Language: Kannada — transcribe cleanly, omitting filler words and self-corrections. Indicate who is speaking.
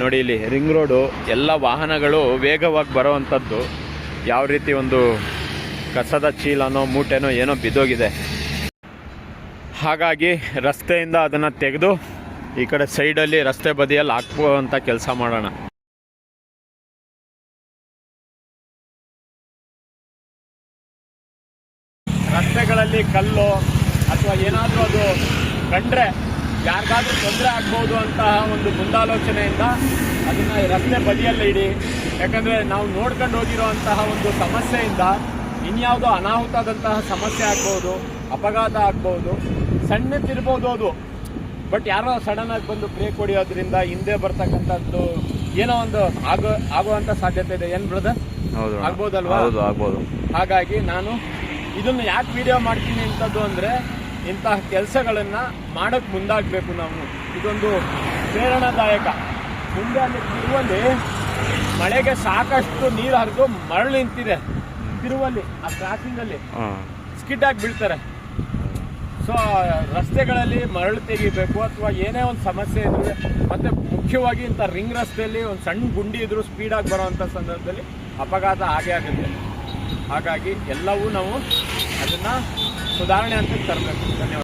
Speaker 1: ನೋಡಿ ಇಲ್ಲಿ ರಿಂಗ್ ರೋಡು ಎಲ್ಲ ವಾಹನಗಳು ವೇಗವಾಗಿ ಬರೋವಂಥದ್ದು. ಯಾವ ರೀತಿ ಒಂದು ಕಸದ ಚೀಲನೋ ಮೂಟೆನೋ ಏನೋ ಬಿದ್ದೋಗಿದೆ. ಹಾಗಾಗಿ ರಸ್ತೆಯಿಂದ ಅದನ್ನು ತೆಗೆದು ಈ ಕಡೆ ಸೈಡಲ್ಲಿ ರಸ್ತೆ ಬದಿಯಲ್ಲಿ ಹಾಕುವಂಥ ಕೆಲಸ ಮಾಡೋಣ. ರಸ್ತೆಗಳಲ್ಲಿ ಕಲ್ಲು ಅಥವಾ ಏನಾದರೂ ಅದು ಕಂಡ್ರೆ ಯಾರಿಗಾದ್ರೂ ತೊಂದರೆ ಆಗ್ಬೋದು ಅಂತಹ ಒಂದು ಮುಂದಾಲೋಚನೆಯಿಂದ ಅದನ್ನು ರಸ್ತೆ ಬದಿಯಲ್ಲೇ ಇಡಿ. ಯಾಕಂದರೆ ನಾವು ನೋಡ್ಕೊಂಡು ಹೋಗಿರೋ ಅಂತಹ ಒಂದು ಸಮಸ್ಯೆಯಿಂದ ಇನ್ಯಾವುದೋ ಅನಾಹುತದಂತಹ ಸಮಸ್ಯೆ ಆಗ್ಬೋದು, ಅಪಘಾತ ಆಗ್ಬೋದು, ಸಣ್ಣದಿರ್ಬೋದು ಅದು. ಬಟ್ ಯಾರೋ ಸಡನ್ನಾಗಿ ಬಂದು ಬ್ರೇಕ್ ಹೊಡಿಯೋದ್ರಿಂದ ಹಿಂದೆ ಬರ್ತಕ್ಕಂಥದ್ದು ಏನೋ ಒಂದು ಆಗುವಂಥ ಸಾಧ್ಯತೆ ಇದೆ. ಏನು ಬ್ರದರ್?
Speaker 2: ಹೌದು,
Speaker 1: ಆಗ್ಬೋದಲ್ವಾ?
Speaker 2: ಹೌದು, ಆಗ್ಬೋದು.
Speaker 1: ಹಾಗಾಗಿ ನಾನು ಇದನ್ನು ಯಾಕೆ ವಿಡಿಯೋ ಮಾಡ್ತೀನಿ ಅಂತದ್ದು ಅಂದರೆ, ಇಂತಹ ಕೆಲಸಗಳನ್ನು ಮಾಡೋಕ್ಕೆ ಮುಂದಾಗಬೇಕು ನಾವು. ಇದೊಂದು ಪ್ರೇರಣಾದಾಯಕ. ಮುಂದೆ ಅಲ್ಲಿ ತಿರುವಲ್ಲಿ ಮಳೆಗೆ ಸಾಕಷ್ಟು ನೀರು ಹರಿದು ಮರಳು ನಿಂತಿದೆ. ತಿರುವಲ್ಲಿ ಆ ಕ್ರಾಸಿಂಗಲ್ಲಿ ಸ್ಕಿಡ್ ಆಗಿ ಬೀಳ್ತಾರೆ. ಸೊ ರಸ್ತೆಗಳಲ್ಲಿ ಮರಳು ತೆಗಿಬೇಕು ಅಥವಾ ಏನೇ ಒಂದು ಸಮಸ್ಯೆ ಇದ್ರೆ, ಮತ್ತು ಮುಖ್ಯವಾಗಿ ಇಂಥ ರಿಂಗ್ ರಸ್ತೆಯಲ್ಲಿ ಒಂದು ಸಣ್ಣ ಗುಂಡಿ ಇದ್ರೂ ಸ್ಪೀಡಾಗಿ ಬರೋವಂಥ ಸಂದರ್ಭದಲ್ಲಿ ಅಪಘಾತ ಆಗೇ ಆಗುತ್ತೆ. ಹಾಗಾಗಿ ಎಲ್ಲವೂ ನಾವು ಅದನ್ನು ಸುಧಾರಣೆ ಅಂತ ತರಬೇಕು. ಧನ್ಯವಾದ.